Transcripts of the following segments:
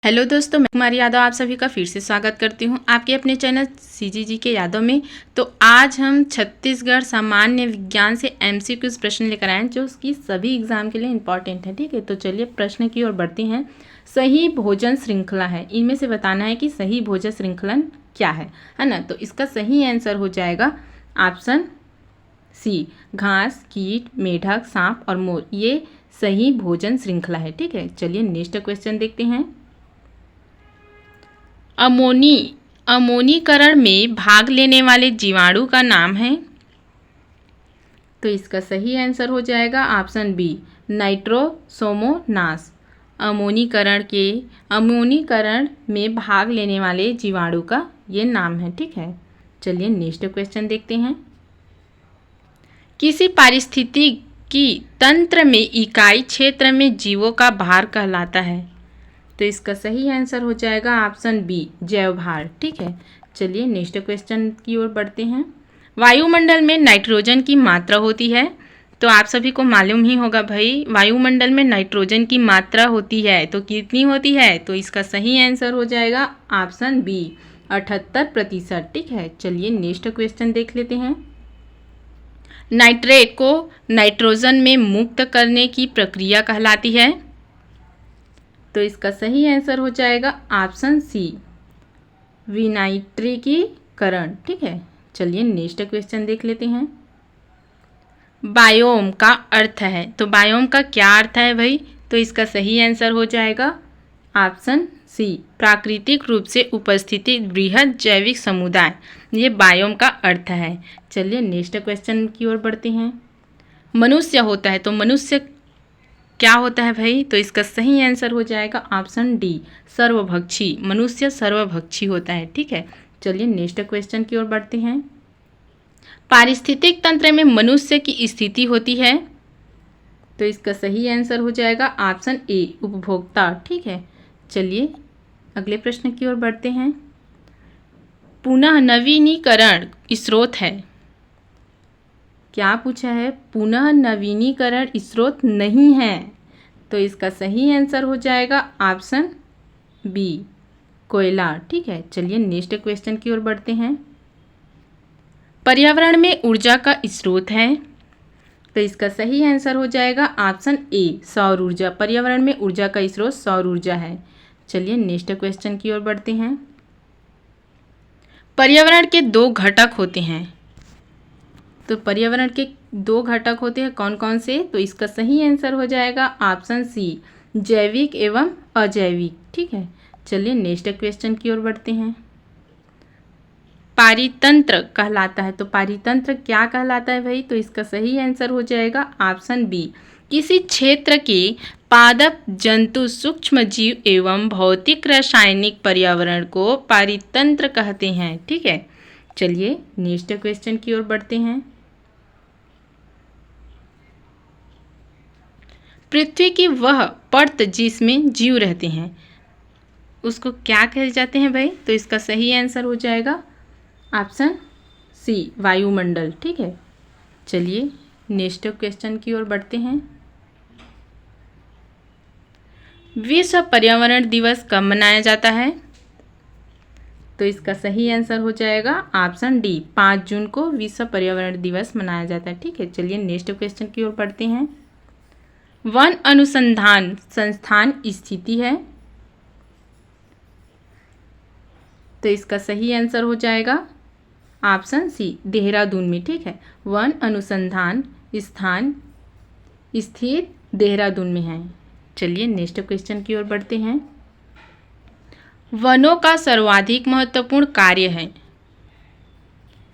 Hello दोस्तों, मैं कुमारी यादव आप सभी का फिर से स्वागत करती हूं आपके अपने चैनल सीजीजी के यादव में। तो आज हम छत्तीसगढ़ सामान्य विज्ञान से एमसीक्यूज प्रश्न लेकर आए हैं जो उसकी सभी एग्जाम के लिए इंपॉर्टेंट है। ठीक है, तो चलिए प्रश्न की ओर बढ़ते हैं। सही भोजन श्रृंखला है, इनमें से बताना है कि सही भोजन श्रृंखलन क्या है ना। तो इसका सही आंसर हो जाएगा ऑप्शन सी, घास, कीट, मेढक, सांप और मोर। ये सही भोजन श्रृंखला है। ठीक है, चलिए नेक्स्ट क्वेश्चन देखते हैं। अमोनीकरण में भाग लेने वाले जीवाणु का नाम है। तो इसका सही आंसर हो जाएगा ऑप्शन बी, नाइट्रोसोमोनास। अमोनीकरण में भाग लेने वाले जीवाणु का ये नाम है। ठीक है, चलिए नेक्स्ट क्वेश्चन देखते हैं। किसी पारिस्थितिकी तंत्र में इकाई क्षेत्र में जीवों का भार कहलाता है। तो इसका सही आंसर हो जाएगा ऑप्शन बी, जैव भार। ठीक है, चलिए नेक्स्ट क्वेश्चन की ओर बढ़ते हैं। वायुमंडल में नाइट्रोजन की मात्रा होती है। तो आप सभी को मालूम ही होगा भाई, वायुमंडल में नाइट्रोजन की मात्रा होती है तो कितनी होती है। तो इसका सही आंसर हो जाएगा ऑप्शन बी, 78%। ठीक है, चलिए नेक्स्ट क्वेश्चन देख लेते हैं। नाइट्रेट को नाइट्रोजन में मुक्त करने की प्रक्रिया कहलाती है। तो इसका सही आंसर हो जाएगा ऑप्शन सी, विनाइट्रीकरण। ठीक है, चलिए नेक्स्ट क्वेश्चन देख लेते हैं। बायोम का अर्थ है, तो बायोम का क्या अर्थ है भाई। तो इसका सही आंसर हो जाएगा ऑप्शन सी, प्राकृतिक रूप से उपस्थिति बृहद जैविक समुदाय। ये बायोम का अर्थ है। चलिए नेक्स्ट क्वेश्चन की ओर बढ़ते हैं। मनुष्य होता है, तो मनुष्य क्या होता है भाई। तो इसका सही आंसर हो जाएगा ऑप्शन डी, सर्वभक्षी। मनुष्य सर्वभक्षी होता है। ठीक है, चलिए नेक्स्ट क्वेश्चन की ओर बढ़ते हैं। पारिस्थितिक तंत्र में मनुष्य की स्थिति होती है। तो इसका सही आंसर हो जाएगा ऑप्शन ए, उपभोक्ता। ठीक है, चलिए अगले प्रश्न की ओर बढ़ते हैं। पुनः नवीनीकरण स्रोत है। क्या पूछा है, पुनः नवीनीकरण स्रोत नहीं है। तो इसका सही आंसर हो जाएगा ऑप्शन बी, कोयला। ठीक है, चलिए नेक्स्ट क्वेश्चन की ओर बढ़ते हैं। पर्यावरण में ऊर्जा का स्रोत है। तो इसका सही आंसर हो जाएगा ऑप्शन ए, सौर ऊर्जा। पर्यावरण में ऊर्जा का स्रोत सौर ऊर्जा है। चलिए नेक्स्ट क्वेश्चन की ओर बढ़ते हैं। पर्यावरण के दो घटक होते हैं। तो पर्यावरण के दो घटक होते हैं, कौन कौन से। तो इसका सही आंसर हो जाएगा ऑप्शन सी, जैविक एवं अजैविक। ठीक है, चलिए नेक्स्ट क्वेश्चन की ओर बढ़ते हैं। पारितंत्र कहलाता है, तो पारितंत्र क्या कहलाता है भाई। तो इसका सही आंसर हो जाएगा ऑप्शन बी, किसी क्षेत्र के पादप जंतु, सूक्ष्म जीव एवं भौतिक रासायनिक पर्यावरण को पारितंत्र कहते हैं। ठीक है, चलिए नेक्स्ट क्वेश्चन की ओर बढ़ते हैं। पृथ्वी की वह परत जिसमें जीव रहते हैं उसको क्या कहे जाते हैं भाई। तो इसका सही आंसर हो जाएगा ऑप्शन सी, वायुमंडल। ठीक है, चलिए नेक्स्ट क्वेश्चन की ओर बढ़ते हैं। विश्व पर्यावरण दिवस कब मनाया जाता है। तो इसका सही आंसर हो जाएगा ऑप्शन डी, 5 जून को विश्व पर्यावरण दिवस मनाया जाता है। ठीक है, चलिए नेक्स्ट क्वेश्चन की ओर बढ़ते हैं। वन अनुसंधान संस्थान स्थिति है। तो इसका सही आंसर हो जाएगा ऑप्शन सी, देहरादून में। ठीक है, वन अनुसंधान स्थान स्थित देहरादून में है। चलिए नेक्स्ट क्वेश्चन की ओर बढ़ते हैं। वनों का सर्वाधिक महत्वपूर्ण कार्य है।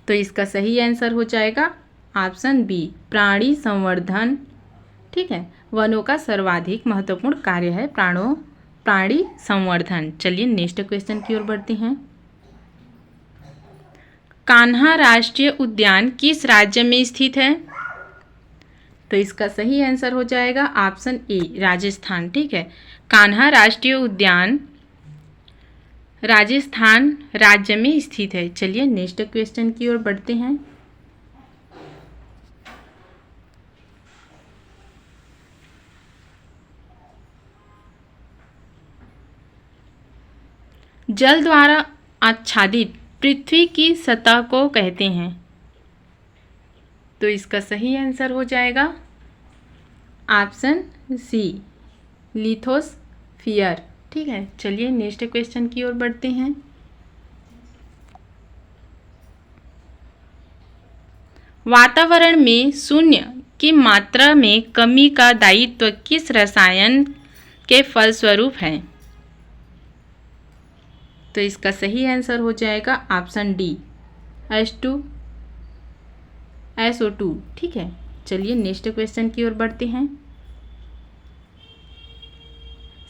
तो इसका सही आंसर हो जाएगा ऑप्शन बी, प्राणी संवर्धन। ठीक है, वनों का सर्वाधिक महत्वपूर्ण कार्य है प्राणी संवर्धन। चलिए नेक्स्ट क्वेश्चन की ओर बढ़ते हैं। कान्हा राष्ट्रीय उद्यान किस राज्य में स्थित है। तो इसका सही आंसर हो जाएगा ऑप्शन ए, राजस्थान। ठीक है, कान्हा राष्ट्रीय उद्यान राजस्थान राज्य में स्थित है। चलिए नेक्स्ट क्वेश्चन की ओर बढ़ते हैं। जल द्वारा आच्छादित पृथ्वी की सतह को कहते हैं। तो इसका सही आंसर हो जाएगा ऑप्शन सी, लिथोस्फीयर। ठीक है, चलिए नेक्स्ट क्वेश्चन की ओर बढ़ते हैं। वातावरण में शून्य की मात्रा में कमी का दायित्व किस रसायन के फलस्वरूप है? तो इसका सही आंसर हो जाएगा ऑप्शन डी, SO2। ठीक है, चलिए नेक्स्ट क्वेश्चन की ओर बढ़ते हैं।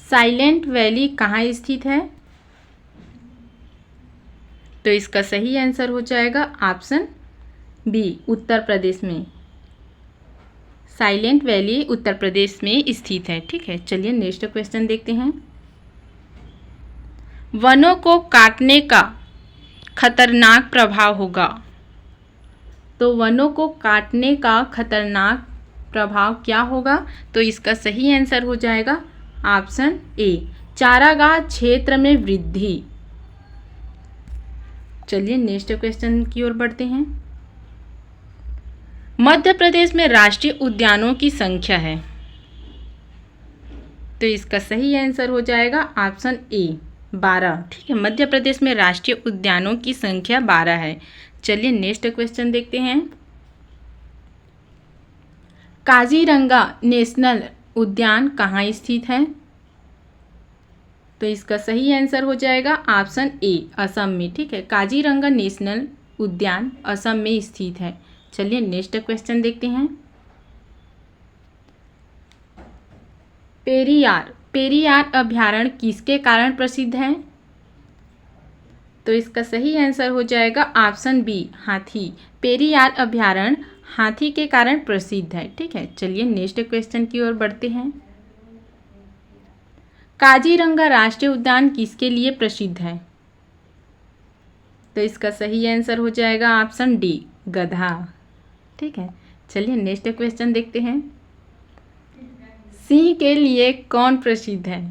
साइलेंट वैली कहाँ स्थित है? तो इसका सही आंसर हो जाएगा ऑप्शन बी, उत्तर प्रदेश में। साइलेंट वैली उत्तर प्रदेश में स्थित है। ठीक है, चलिए नेक्स्ट क्वेश्चन देखते हैं। वनों को काटने का खतरनाक प्रभाव होगा। तो वनों को काटने का खतरनाक प्रभाव क्या होगा? तो इसका सही आंसर हो जाएगा ऑप्शन ए, चारागाह क्षेत्र में वृद्धि। चलिए नेक्स्ट क्वेश्चन की ओर बढ़ते हैं। मध्य प्रदेश में राष्ट्रीय उद्यानों की संख्या है। तो इसका सही आंसर हो जाएगा ऑप्शन ए, 12। ठीक है, मध्य प्रदेश में राष्ट्रीय उद्यानों की संख्या 12 है। चलिए नेक्स्ट क्वेश्चन देखते हैं। काजीरंगा नेशनल उद्यान कहाँ स्थित है? तो इसका सही आंसर हो जाएगा ऑप्शन ए, असम में। ठीक है, काजीरंगा नेशनल उद्यान असम में स्थित है। चलिए नेक्स्ट क्वेश्चन देखते हैं। पेरियार अभयारण्य किसके कारण प्रसिद्ध है? तो इसका सही आंसर हो जाएगा ऑप्शन बी, हाथी। पेरियार अभयारण्य हाथी के कारण प्रसिद्ध है। ठीक है, चलिए नेक्स्ट क्वेश्चन की ओर बढ़ते हैं। काजीरंगा राष्ट्रीय उद्यान किसके लिए प्रसिद्ध है? तो इसका सही आंसर हो जाएगा ऑप्शन डी, गधा। ठीक है, चलिए नेक्स्ट क्वेश्चन देखते हैं। सिंह के लिए कौन प्रसिद्ध है?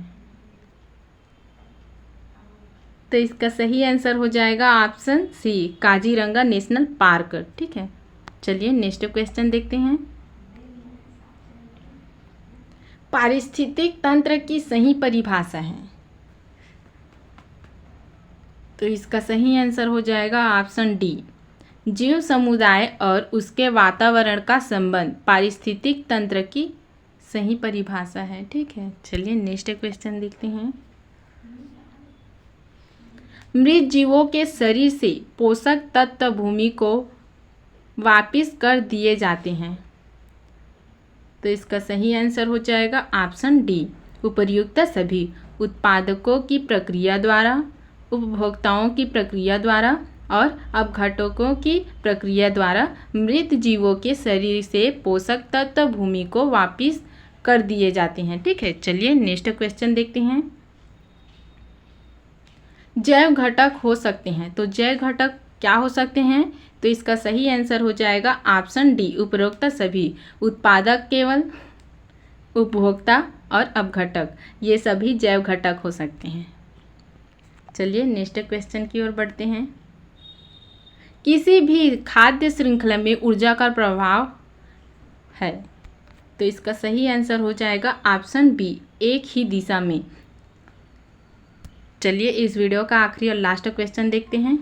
तो इसका सही आंसर हो जाएगा option C, Kaziranga national park. ठीक है, चलिए नेक्स्ट क्वेश्चन देखते हैं। पारिस्थितिक तंत्र की सही परिभाषा है। तो इसका सही आंसर हो जाएगा ऑप्शन डी, जीव समुदाय और उसके वातावरण का संबंध पारिस्थितिक तंत्र की सही परिभाषा है। ठीक है, चलिए नेक्स्ट क्वेश्चन देखते हैं। मृत जीवों के शरीर से पोषक तत्व भूमि को वापिस कर दिए जाते हैं। तो इसका सही आंसर हो जाएगा ऑप्शन डी, उपर्युक्त सभी उत्पादकों की प्रक्रिया द्वारा, उपभोक्ताओं की प्रक्रिया द्वारा और अपघटकों की प्रक्रिया द्वारा मृत जीवों के शरीर से पोषक तत्व भूमि को वापिस कर दिए जाते हैं। ठीक है, चलिए नेक्स्ट क्वेश्चन देखते हैं। जैव घटक हो सकते हैं। तो जैव घटक क्या हो सकते हैं? तो इसका सही आंसर हो जाएगा ऑप्शन डी, उपरोक्त सभी उत्पादक, केवल उपभोक्ता और अपघटक, ये सभी जैव घटक हो सकते हैं। चलिए नेक्स्ट क्वेश्चन की ओर बढ़ते हैं। किसी भी खाद्य श्रृंखला में ऊर्जा का प्रभाव है। तो इसका सही आंसर हो जाएगा ऑप्शन बी, एक ही दिशा में। चलिए इस वीडियो का आखिरी और लास्ट क्वेश्चन देखते हैं।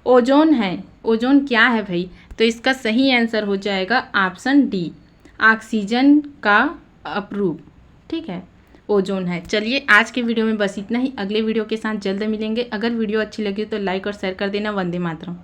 ओजोन है। ओजोन क्या है भाई? तो इसका सही आंसर हो जाएगा ऑप्शन डी, ऑक्सीजन का अपरूप। ठीक है, ओजोन है। चलिए आज के वीडियो में बस इतना ही। अगले वीडियो के साथ जल्द मिलेंगे। अगर वीडियो अच्छी लगी तो लाइक और शेयर कर देना। वंदे मातरम।